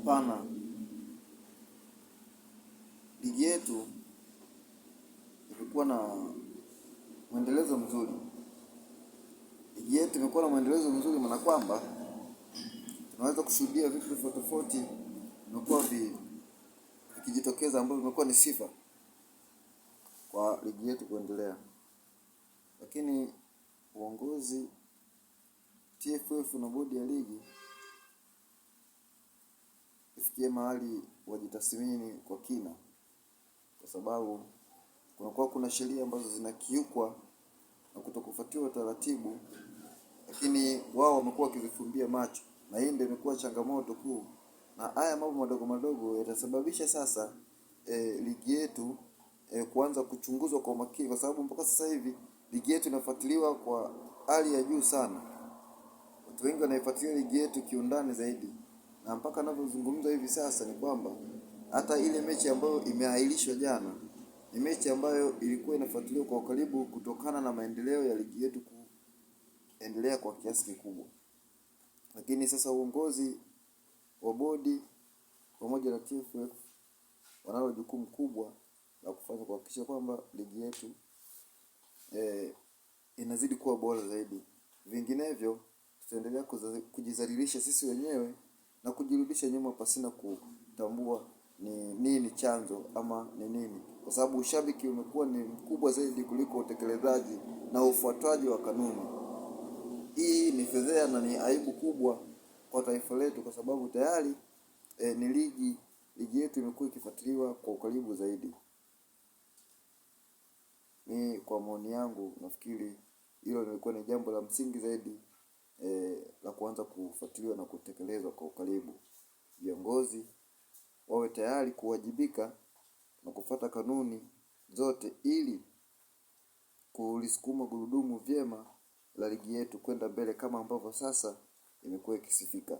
Hapana, ligi yetu imekuwa na mwendelezo mzuri. Ligi yetu imekuwa na mwendelezo mzuri maana kwamba tunaweza kushuhudia vitu tofauti tofauti vimekuwa vikijitokeza ambavyo vimekuwa ni sifa kwa ligi yetu kuendelea. Lakini uongozi, TFF na bodi ya ligi ifikie mahali wajitathmini kwa kina, kwa sababu kuna sheria ambazo zinakiukwa na kutokufuatiwa taratibu, lakini wao wamekuwa wakizifumbia macho, na hii ndio imekuwa changamoto kuu. Na haya mambo madogo madogo yatasababisha sasa ligi yetu kuanza kuchunguzwa kwa makini, kwa sababu mpaka sasa hivi ligi yetu inafuatiliwa kwa hali ya juu sana. Watu wengi wanaifuatilia ligi yetu kiundani zaidi, na mpaka ninapozungumza hivi sasa ni kwamba hata ile mechi ambayo imeahirishwa jana ni mechi ambayo ilikuwa inafuatiliwa kwa karibu kutokana na maendeleo ya ligi yetu kuendelea kwa kiasi kikubwa. Lakini sasa uongozi wa bodi pamoja na TFF wanalo jukumu kubwa la kufanya kuhakikisha kwamba ligi yetu inazidi kuwa bora zaidi. Vinginevyo tutaendelea kujizalilisha sisi wenyewe na kujirudisha nyuma pasina kutambua ni nini chanzo ama ni nini, kwa sababu ushabiki umekuwa ni mkubwa zaidi kuliko utekelezaji na ufuatwaji wa kanuni. Hii ni fedheha na ni aibu kubwa kwa taifa letu, kwa sababu tayari ni ligi yetu imekuwa ikifuatiliwa kwa ukaribu zaidi. Kwa maoni yangu nafikiri hilo lilikuwa ni jambo la msingi zaidi la kuanza kufuatiliwa na kutekelezwa kwa ukaribu. Viongozi wawe tayari kuwajibika na kufuata kanuni zote ili kulisukuma gurudumu vyema la ligi yetu kwenda mbele kama ambavyo sasa imekuwa ikisifika.